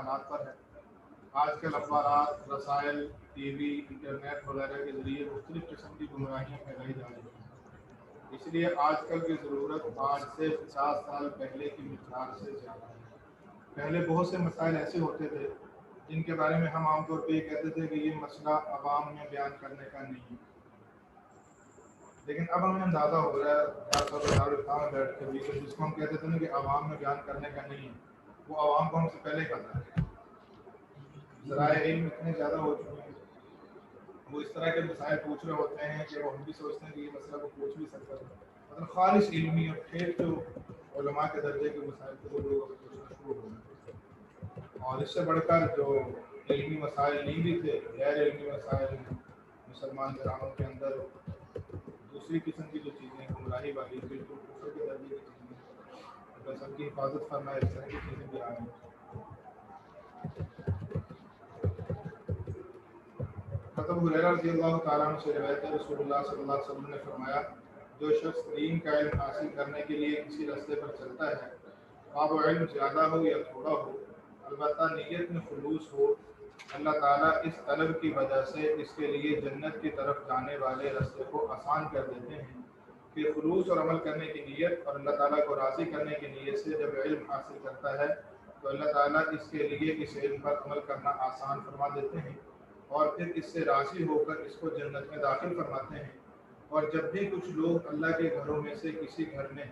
حالات پر ہے۔ آج کل اخبارات، رسائل، ٹی وی، انٹرنیٹ وغیرہ کے ذریعے مختلف قسم کی گمراہیاں پھیلائی جا رہی ہیں۔ اس لیے آج کل کی ضرورت آج سے 50 سال پہلے کی مقدار سے زیادہ ہے۔ پہلے بہت سے مسائل ایسے ہوتے تھے جن کے بارے میں ہم عام طور پہ یہ کہتے تھے کہ یہ مسئلہ عوام میں بیان کرنے کا نہیں ہے، لیکن اب ہمیں اندازہ ہو رہا ہے دارالفتہ میں بیٹھ کے بھی کہ جس کو ہم کہتے تھے نا کہ عوام میں بیان کرنے کا نہیں ہے، وہ عوام کو ہم سے پہلے کرتا ہے۔ ذرائع علم اتنے زیادہ ہو چکے ہیں، وہ اس طرح کے مسائل پوچھ رہے ہوتے ہیں کہ وہ ہم بھی سوچتے ہیں کہ یہ مسئلہ وہ پوچھ بھی سکتا ہے۔ مطلب خالص علمی اور پھر جو علماء کے درجے کے مسائل کو وہ لوگ پوچھنا شروع ہو گئے، اور اس سے بڑھ کر جو علمی مسائل نہیں بھی تھے، غیر علمی مسائل مسلمان گھرانوں کے اندر دوسری قسم کی جو چیزیں گمراہی والی بالکل کفر کے درجے کی چیزیں، بس ان کی حفاظت کرنا، اس طرح کی چیزیں بھی آ رہی ہیں۔ حضرت ابو ہریرہ رضی اللہ تعالیٰ عنہ سے روایت ہے، رسول اللہ صلی اللہ علیہ وسلم نے فرمایا، جو شخص دین کا علم حاصل کرنے کے لیے کسی راستے پر چلتا ہے، خواہ وہ علم زیادہ ہو یا تھوڑا ہو، البتہ نیت میں خلوص ہو، اللہ تعالیٰ اس طلب کی وجہ سے اس کے لیے جنت کی طرف جانے والے راستے کو آسان کر دیتے ہیں کہ خلوص اور عمل کرنے کی نیت اور اللہ تعالیٰ کو راضی کرنے کی نیت سے جب علم حاصل کرتا ہے تو اللہ تعالیٰ اس کے لیے اس علم پر عمل کرنا آسان فرما دیتے ہیں، اور پھر اس سے راضی ہو کر اس کو جنت میں داخل فرماتے ہیں۔ اور جب بھی کچھ لوگ اللہ کے گھروں میں سے کسی گھر میں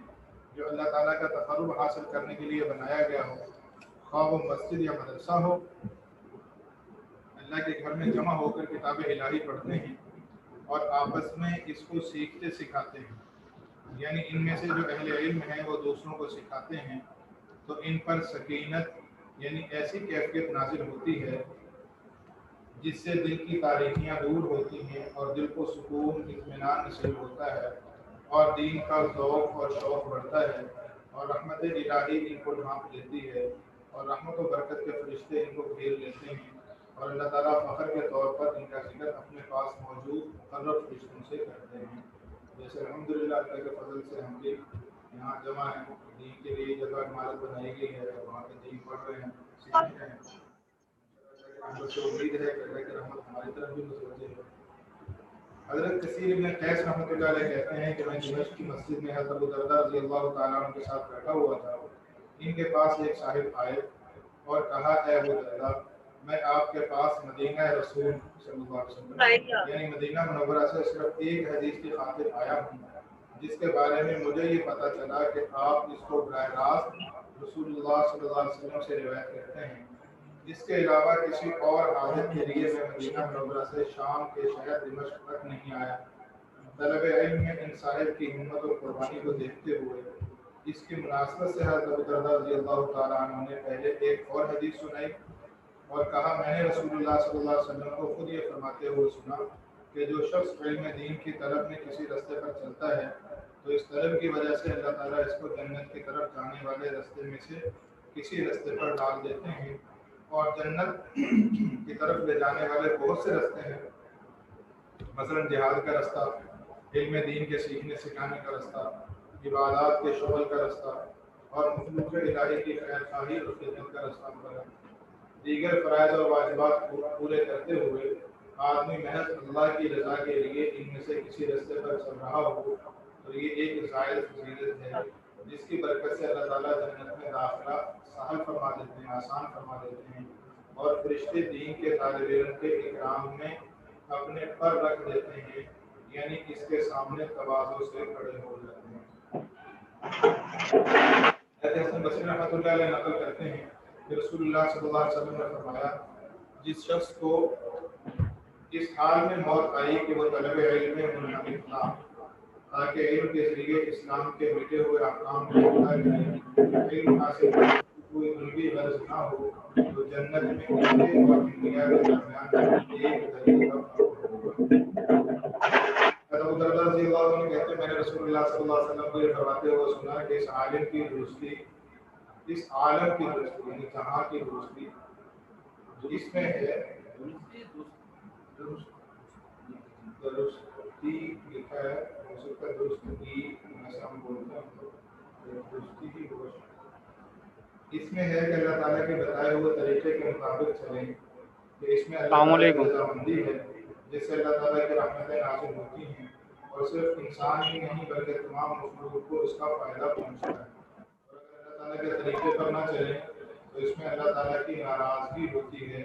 جو اللہ تعالیٰ کا تقرب حاصل کرنے کے لیے بنایا گیا ہو، خواہ وہ مسجد یا مدرسہ ہو، اللہ کے گھر میں جمع ہو کر کتاب الہی پڑھتے ہیں اور آپس میں اس کو سیکھتے سکھاتے ہیں، یعنی ان میں سے جو اہل علم ہیں وہ دوسروں کو سکھاتے ہیں، تو ان پر سکینت یعنی ایسی کیفیت نازل ہوتی ہے جس سے دل کی تاریکیاں دور ہوتی ہیں اور دل کو سکون، اطمینان نصیب ہوتا ہے، اور دین کا ذوق اور شوق بڑھتا ہے، اور رحمت الہی ان کو ڈھانپ لیتی ہے، اور رحمت و برکت کے فرشتے ان کو گھیر لیتے ہیں، اور اللہ تعالیٰ فخر کے طور پر ان کا ذکر اپنے پاس موجود مقرب فرشتوں سے کرتے ہیں۔ جیسے الحمدللہ اللہ کے فضل سے ہم بھی یہاں جمع ہیں، دین کے لیے جگہ عمارت بنائی گئی ہے، وہاں پہ دین پڑھ رہے ہیں، سیکھ رہے ہیں۔ رحمت سے امید ہے کہ اللہ کی رحمت ہماری طرف بھی متوجہ ہے۔ حضرت کثیر ابن قیس رحمۃ اللہ علیہ کہتے ہیں کہ میں دمشق کی مسجد میں حضرت ابو درداء رضی اللہ تعالیٰ عنہ کے ساتھ بیٹھا ہوا تھا۔ ان کے پاس ایک صاحب آئے اور کہا، اے ابو درداء، میں آپ کے پاس مدینہ رسول صلی اللہ علیہ وسلم یعنی مدینہ منورہ سے صرف ایک حدیث کی خاطر آیا ہوں، جس کے بارے میں مجھے یہ پتہ چلا کہ آپ اس کو براہ راست رسول اللہ صلی اللہ علیہ وسلم سے روایت کرتے ہیں۔ اس کے علاوہ کسی اور حاجت کے لیے میں مدینہ منورہ سے شام کے شہر دمشق تک نہیں آیا۔ طلب علم میں ان صاحب کی ہمت اور قربانی کو دیکھتے ہوئے اس کی مناسبت سے حضرت ابو درداء رضی اللہ تعالیٰ عنہ نے پہلے ایک اور حدیث سنائی اور کہا، میں نے رسول اللہ صلی اللہ علیہ وسلم کو خود یہ فرماتے ہوئے سنا کہ جو شخص علم دین کی طلب میں کسی راستے پر چلتا ہے تو اس طلب کی وجہ سے اللہ تعالیٰ اس کو جنت کی طرف جانے والے راستے میں سے کسی راستے پر ڈال دیتے ہیں، اور جنت کی طرف لے جانے والے بہت سے راستے ہیں، مثلا جہاد کا راستہ، علم دین کے سیکھنے سکھانے کا راستہ، عبادات کے شغل کا راستہ، اور مخلوق الہی کی خیر خواہی اور خدمت کا راستہ وغیرہ۔ دیگر فرائض اور واجبات پورے کرتے ہوئے آدمی محض اللہ کی رضا کے لیے ان میں سے کسی راستے پر چل رہا ہو تو یہ ایک زائد فضیلت ہے جس کی برکت سے اللہ تعالیٰ جنت میں داخلہ سہل فرما دیتے ہیں، آسان فرما دیتے ہیں، اور فرشتے دین کے طالب علم کے اکرام میں اپنے پر رکھ دیتے ہیں، یعنی اس کے سامنے تواضع سے کھڑے ہو جاتے ہیں۔ حسن بصری رحمۃ اللہ علیہ نقل کرتے ہیں کہ رسول اللہ صلی اللہ علیہ وسلم نے فرمایا، جس شخص کو اس حال میں موت آئی کہ وہ طلب علم میں منہمک تھا تاکہ علم کے ذریعے اسلام کے مٹے ہوئے احکام کو پورا کرے، علم حاصل کرنے کی کوئی علمی غرض نہ ہو تو جنت میں اسے اور دنیا کے درمیان ایک دلیل کا فرق ہوگا۔ ابو درداء رضی اللہ عنہ کہتے ہیں، میں نے رسول اللہ صلی اللہ علیہ وسلم کو یہ فرماتے ہوئے سنا کہ اس عالم کی درستی، اس عالم کی درستی یعنی جہاں کی درستی اس میں ہے، درستی لکھا ہے، ہو سکتا ہے درستی ایسا ہم بولتے ہیں، درستی ہی ہوگا، اس میں ہے کہ اللہ تعالیٰ کے بتائے ہوئے طریقے کے مطابق چلیں، کہ اس میں اللہ السلام تعالیٰ کی علیکم. رضامندی ہے، جس سے اللہ تعالیٰ کی رحمتیں نازل ہوتی ہیں، اور صرف انسان ہی نہیں بلکہ تمام مخلوق کو اس کا فائدہ پہنچتا ہے۔ اور اگر اللہ تعالیٰ کے طریقے پر نہ چلیں تو اس میں اللہ تعالیٰ کی ناراضگی ہوتی ہے،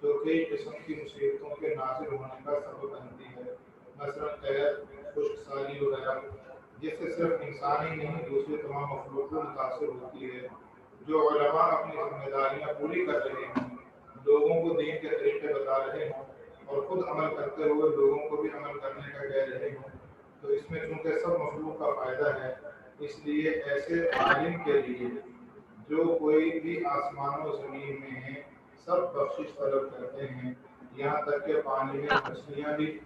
جو کئی قسم کی مصیبتوں کے نازل ہونے کا سبب بنتی ہے، مثلاً قحط، خشک سالی وغیرہ، جس سے صرف انسان ہی نہیں دوسری تمام مخلوق کو متاثر ہوتی ہے۔ جو علماء اپنی ذمہ داریاں پوری کر رہے ہیں، لوگوں کو دین کے طریقے بتا رہے ہوں اور خود عمل کرتے ہوئے لوگوں کو بھی عمل کرنے کا کہہ رہے ہوں، تو اس میں چونکہ سب مخلوق کا فائدہ ہے، اس لیے ایسے عالم کے لیے جو کوئی بھی آسمان و زمین میں ہیں سب بخشش طلب کرتے ہیں، یہاں تک کہ پانی میں مچھلیاں بھی۔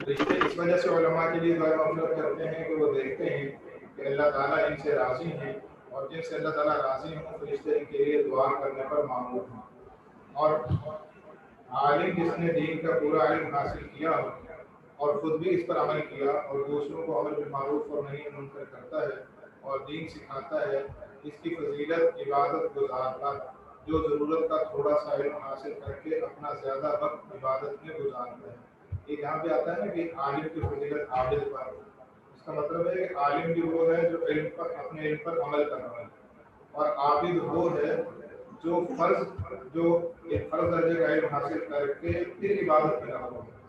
رشتے اس وجہ سے علماء کے لیے دعا مغفرت کرتے ہیں کہ وہ دیکھتے ہیں کہ اللہ تعالیٰ ان سے راضی ہیں، اور جن سے اللہ تعالیٰ راضی ہوں فرشتے ان کے لیے دعا کرنے پر مامور ہیں۔ اور عالم جس نے دین کا پورا علم حاصل کیا ہو اور خود بھی اس پر عمل کیا اور دوسروں کو امر بالمعروف اور نہی عن منکر کرتا ہے اور دین سکھاتا ہے، اس کی فضیلت عبادت گزار کا جو ضرورت کا تھوڑا سا علم حاصل کر کے اپنا زیادہ وقت عبادت میں گزارتا ہے۔ یہ جہاں پہ آتا ہے نا کہ عالم کی فضیلت عابد پر، اس کا مطلب ہے کہ عالم بھی وہ ہے جو علم پر اپنے علم پر عمل کر رہا ہے، اور عابد وہ ہے جو ایک فرض درجے کا علم حاصل کر کے پھر عبادت میں لگا ہوا ہے۔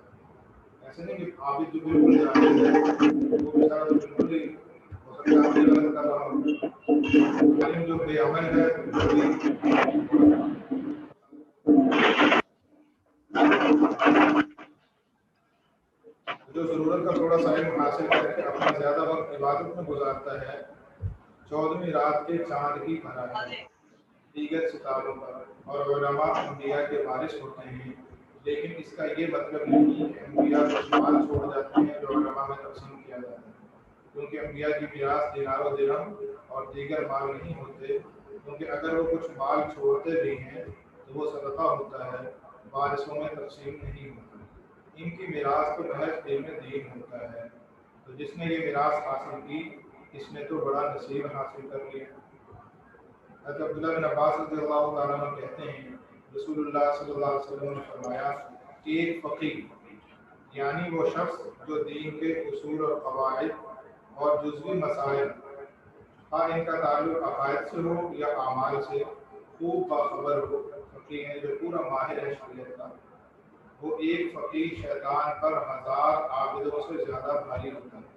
ایسے نہیں کہ عابد جو بالکل جاہل ہے وہ بیچارہ تو بالکل ہی ہو سکتا ہے عمل غلط کر رہا ہو، عالم جو بے عمل ہے وہ بھی جو ضرورت کا تھوڑا سا علم حاصل کر کے اپنا زیادہ وقت عبادت میں گزارتا ہے، 14ویں رات کے چاند کی طرح ہے دیگر ستاروں پر، اور علماء انبیاء کے وارث ہوتے ہیں، لیکن اس کا یہ مطلب نہیں کہ انبیاء کچھ مال چھوڑ جاتے ہیں جو علماء میں تقسیم کیا جاتا ہے، کیونکہ انبیاء کی میراث دینار و درہم اور دیگر مال نہیں ہوتے، کیونکہ اگر وہ کچھ مال چھوڑتے بھی ہیں تو وہ صدقہ ہوتا ہے، وارثوں میں تقسیم نہیں ہوتا۔ ان کی میراث تو محض علم دین ہوتا ہے، تو جس نے یہ میراث حاصل کی اس نے تو بڑا نصیب حاصل کر لیا۔ حضرت عبداللہ بن عباس رضی اللہ تعالیٰ عنہ کہتے ہیں رسول اللہ صلی اللہ علیہ وسلم نے فرمایا کہ ایک فقیہ یعنی وہ شخص جو دین کے اصول اور قواعد اور جزوی مسائل خواہ ان کا تعلق عقائد سے ہو یا اعمال سے خوب باخبر ہو، فقیہ ہے جو پورا ماہر ہے شریعت کا، وہ ایک فقیہ شیطان پر 1000 عابدوں سے زیادہ بھاری ہوتا ہے،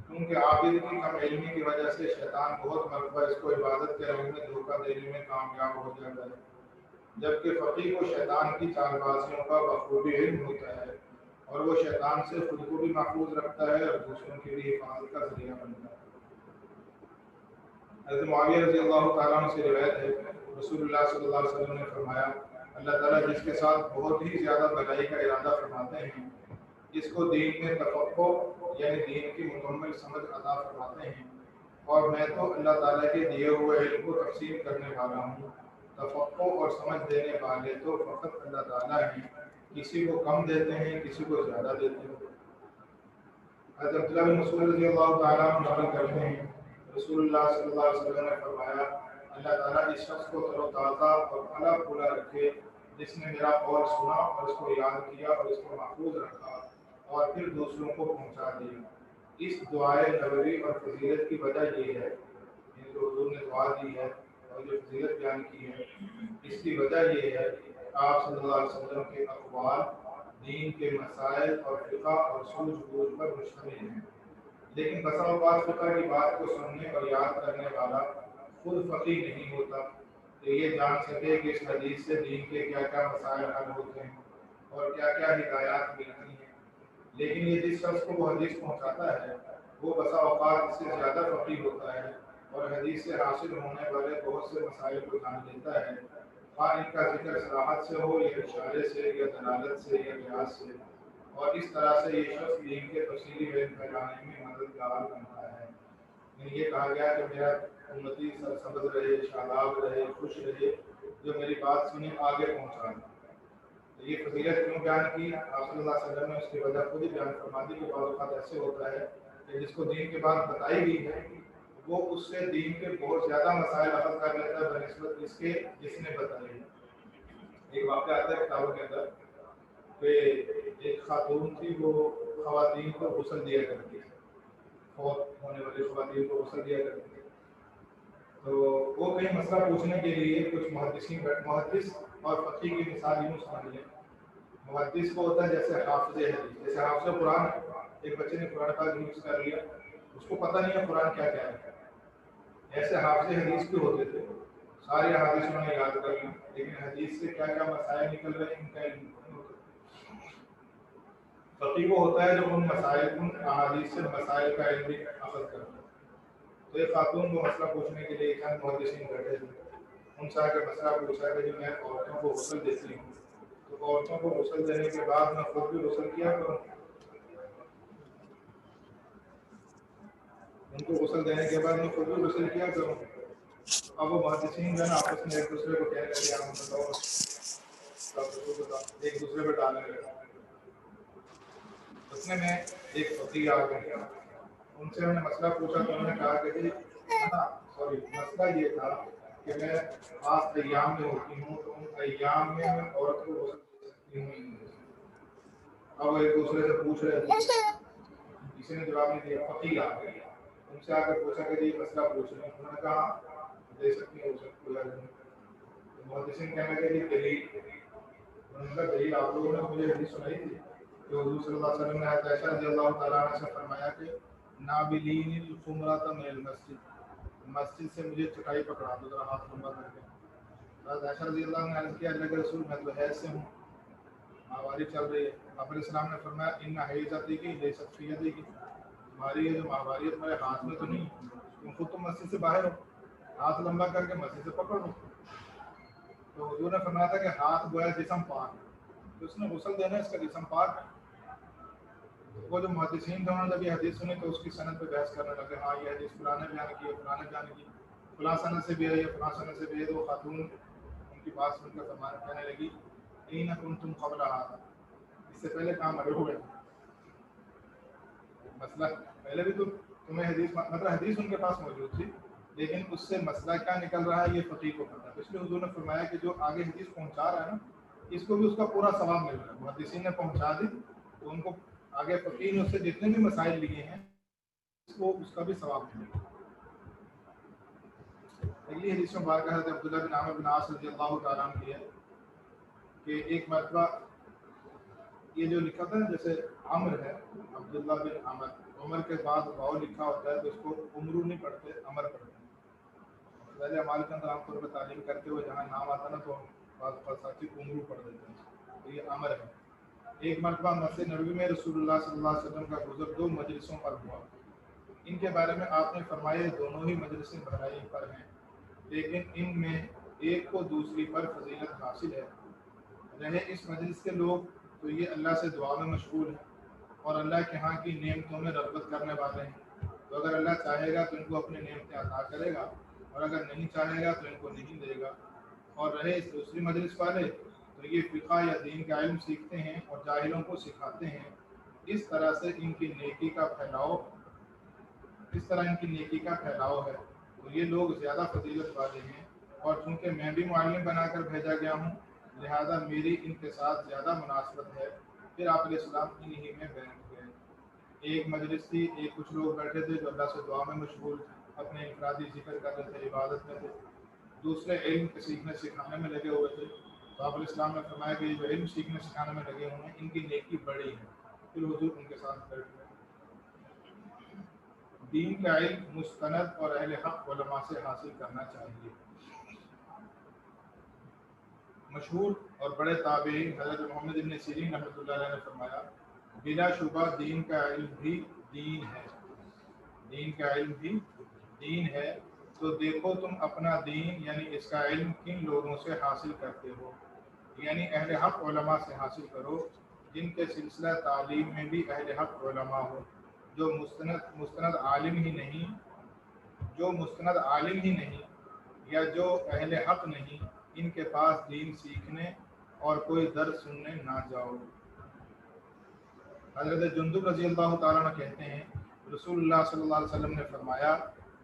کیونکہ عابد کی کم علمی کی وجہ سے شیطان بہت مرتبہ اس کو عبادت کے رنگ میں دھوکہ دینے میں کامیاب ہو جاتا ہے، جبکہ فقیہ کو شیطان کی چال بازیوں کا بخوبی علم ہوتا ہے، اور وہ شیطان سے خود کو بھی محفوظ رکھتا ہے اور دوسروں کی بھی حفاظت کا ذریعہ بنتا ہے۔ حضرت معاویہ رضی اللہ تعالیٰ عنہ سے روایت ہے رسول اللہ صلی اللہ علیہ وسلم نے فرمایا اللہ تعالیٰ جس کے ساتھ بہت ہی زیادہ بھلائی کا ارادہ فرماتے ہیں، اس کو دین میں تفقہ یعنی دین کی مکمل سمجھ عطا فرماتے ہیں، اور میں تو اللہ تعالیٰ کے دیے ہوئے علم کو تقسیم کرنے والا ہوں، تفقہ اور سمجھ دینے والے تو فقط اللہ تعالیٰ ہیں، کسی کو کم دیتے ہیں کسی کو زیادہ دیتے ہیں۔ حضرت عبداللہ بن مسعود رضی اللہ تعالیٰ عنہ نقل کرتے ہیں رسول اللہ صلی اللہ علیہ وسلم نے فرمایا اللہ تعالیٰ اس شخص کو تر و تازہ اور پھلا پھولا رکھے جس نے میرا قول سنا اور اس کو یاد کیا اور اس کو محفوظ رکھا اور پھر دوسروں کو پہنچا دیا۔ اس دعائے نبوی اور فضیلت کی وجہ یہ ہے، یعنی جو حضور نے دعا دی ہے اور جو فضیلت بیان کی ہے، اس کی وجہ یہ ہے کہ آپ صلی اللہ علیہ وسلم کے اقوال دین کے مسائل اور فقہ اور سوجھ بوجھ پر مشتمل ہیں، لیکن بسا اوقات فقہ کی بات کو سننے اور یاد کرنے والا خود فقیہ نہیں ہوتا کہ یہ جان سکے کہ اس حدیث سے دین کے کیا کیا مسائل حل ہوتے ہیں اور کیا کیا ہدایات ملتی ہیں، لیکن یہ جس شخص کو وہ حدیث پہنچاتا ہے وہ بسا اوقات اس سے زیادہ فقیہ ہوتا ہے اور حدیث سے حاصل ہونے والے بہت سے مسائل کو جان لیتا ہے، خواہ ان کا ذکر صراحت سے ہو یا اشارے سے یا دلالت سے یا قیاس سے، اور اس طرح سے یہ شخص دین کے تفصیلی علم پھیلانے میں مددگار بنتا ہے۔ یعنی یہ کہا گیا کہ میرا امتی سرسبز رہے، شاداب رہے، خوش رہے، جو میری بات سنی آگے پہنچائے۔ تو یہ فضیلت کیوں بیان کی؟ آپ صلی اللہ علیہ وسلم نے اس کی وجہ خود ہی بیان فرما دی کہ بعض اوقات ایسے ہوتا ہے کہ جس کو دین کی بات بتائی گئی ہے وہ اس سے دین کے بہت زیادہ مسائل اخذ کر لیتا ہے بنسبت اس کے جس نے بتائی. ایک واقعہ آتا ہے کتابوں کے اندر کہ ایک خاتون تھی، وہ خواتین کو غسل دیا کرتی ہے، فوت ہونے والی خواتین کو غسل دیا کرتی ہے. تو وہ کہیں مسئلہ پوچھنے کے لیے کچھ محدث اور فقیہ کی مثال یوں سمجھ لیں. محدث کو ہوتا ہے جیسے حافظ حدیث، جیسے حافظ قرآن، ایک بچے نے قرآن پاک یوز کر لیا، اس کو پتہ نہیں ہے قرآن کیا کیا ہے. ایسے حافظ حدیث بھی ہوتے تھے، سارے حدیث انہوں نے یاد کر لی، لیکن حدیث سے کیا کیا مسائل نکل رہے ہیں ان کا علم نہیں ہوتا. فقیہ وہ ہوتا ہے جو ان احادیث سے مسائل کا علم بھی اخذ کرتا ہے. تو ایک خاتون کو مسئلہ پوچھنے کے لیے چند محدثین بیٹھے تھے، ان سے آ کے مسئلہ پوچھا کہ جو میں عورتوں کو غسل دیتی ہوں تو عورتوں کو غسل دینے کے بعد میں خود بھی غسل کیا کروں، ان کو غسل دینے کے بعد میں خود بھی غسل کیا کروں. اب وہ محدثین جو ہے نا آپس میں ایک دوسرے کو کہنے لگے ایک دوسرے پہ ڈالنے لگے. اتنے میں ایک فقیہ آ گیا، ان سے انہوں نے مسئلہ پوچھا تو انہوں نے کہا کہ جی مسئلہ یہ تھا کہ میں خاص ایام میں ہوتی ہوں تو ان ایام میں عورت کو غسل دے سکتی ہوں. اب ایک دوسرے سے پوچھ رہے تھے، کسی نے جواب نہیں دیا. فقیہ آ گیا، ان سے آ کر پوچھا کہ جی مسئلہ پوچھ رہے ہیں. انہوں نے کہا دے سکتی ہوں محدثین کہنے لگے جی دلیل. انہوں نے کہا دلیل آپ لوگوں نے مجھے حدیث سنائی تھی کہ حضور صلی اللہ علیہ وسلم نے حضرت عائشہ رضی اللہ تعالیٰ عنہ سے فرمایا کہ نابلین الخمرۃ من المسجد، مسجد سے مجھے چٹائی پکڑا دو ذرا ہاتھ لمبا کر کے. حضرت عائشہ رضی اللہ عنہ نے عرض کیا اللہ کے رسول میں تو حیض سے ہوں، ماہواری چل رہی ہے. آپ علیہ السلام نے فرمایا ان حیضتی کی لیست فی یدی کی، تمہاری یہ جو ماہواری ہے تمہارے ہاتھ میں تو نہیں، تم خود تو مسجد سے باہر ہو، ہاتھ لمبا کر کے مسجد سے پکڑ لو. تو حضور نے فرمایا تھا کہ ہاتھ گویا جسم پاک، تو اس نے غسل دینا اس کا جسم پاک. وہ جو محدثین تھے انہوں نے جب یہ حدیث سنی تو اس کی سند پہ بحث کرنے لگے، ہاں یہ حدیث فلاں نے بیان کی ہے، فلاں نے بیان کی، فلاں سند سے بھی ہے، فلاں سند سے بھی ہے. تو وہ خاتون ان کی بات سن کر فرمان کہنے لگی این کنتم قبل ھذا، اس سے پہلے کام مرے ہوئے مسئلہ پہلے بھی تو تمہیں حدیث مطلب حدیث ان کے پاس موجود تھی، لیکن اس سے مسئلہ کیا نکل رہا ہے یہ فقیہ کو پتہ ہے. اس لیے حضور نے فرمایا کہ جو آگے حدیث پہنچا رہا ہے نا اس کو بھی اس کا پورا ثواب مل رہا ہے. محدثین نے پہنچا دی تو ان کو آگے فقیہ نے اس سے جتنے بھی مسائل لیے ہیں اس کا بھی ثواب ملے گا. اگلی حدیث مبارکہ حضرت عبداللہ بن عامر بن عاص رضی اللہ تعالیٰ عنہ کی ہے کہ ایک مرتبہ یہ جو لکھا تھا جیسے عمر ہے، عبداللہ بن عمر، عمر کے بعد واؤ لکھا ہوتا ہے تو اس کو عمرو نہیں پڑھتے عمر پڑھتے ہیں. پہلے ہمارے کے اندر عام طور پر تعلیم کرتے ہوئے جہاں نام آتا نا تو بعض ساتھی عمرو پڑھ دیتے ہیں، تو یہ عمر ہے. ایک مرتبہ مسجد نبوی میں رسول اللہ صلی اللہ علیہ وسلم کا گزر دو مجلسوں پر ہوا. ان کے بارے میں آپ نے فرمایا دونوں ہی مجلسیں بھلائی پر ہیں، لیکن ان میں ایک کو دوسری پر فضیلت حاصل ہے. رہے اس مجلس کے لوگ تو یہ اللہ سے دعا میں مشغول ہیں اور اللہ کے ہاں کی نعمتوں میں رغبت کرنے والے ہیں. تو اگر اللہ چاہے گا تو ان کو اپنی نعمتیں عطا کرے گا اور اگر نہیں چاہے گا تو ان کو نہیں دے گا. اور رہے اس دوسری مجلس والے تو یہ فقہ یا دین کا علم سیکھتے ہیں اور جاہلوں کو سکھاتے ہیں. اس طرح ان کی نیکی کا پھیلاؤ ہے تو یہ لوگ زیادہ فضیلت والے ہیں. اور چونکہ میں بھی معلم بنا کر بھیجا گیا ہوں لہذا میری ان کے ساتھ زیادہ مناسبت ہے. پھر آپ علیہ السلام انہی میں بیٹھ گئے. ایک مجلس تھی، ایک کچھ لوگ بیٹھے تھے جو اللہ سے دعا میں مشغول اپنے انفرادی ذکر کر رہے تھے، عبادت میں تھے. دوسرے علم کے سیکھنے سکھانے میں لگے ہوئے تھے. تو آپ علیہ السلام نے فرمایا کہ جو علم سیکھنے سکھانے میں لگے ہوئے ہیں ان کی نیکی بڑی ہے. پھر حضور ان کے ساتھ بیٹھ گئے. دین کا علم مستند اور اہل حق علماء سے حاصل کرنا چاہیے. مشہور اور بڑے تابعین حضرت محمد بن سیرین رحمۃ اللہ علیہ نے فرمایا بلا شبہ دین کا علم بھی دین ہے. دین کا علم بھی دین ہے. تو دیکھو تم اپنا دین یعنی اس کا علم کن لوگوں سے حاصل کرتے ہو، یعنی اہل حق علماء سے حاصل کرو جن کے سلسلہ تعلیم میں بھی اہل حق علماء ہو. جو مستند عالم ہی نہیں یا جو اہل حق نہیں ان کے پاس دین سیکھنے اور کوئی درس سننے نہ جاؤ. حضرت جندب رضی اللہ تعالیٰ عنہ کہتے ہیں رسول اللہ صلی اللہ علیہ وسلم نے فرمایا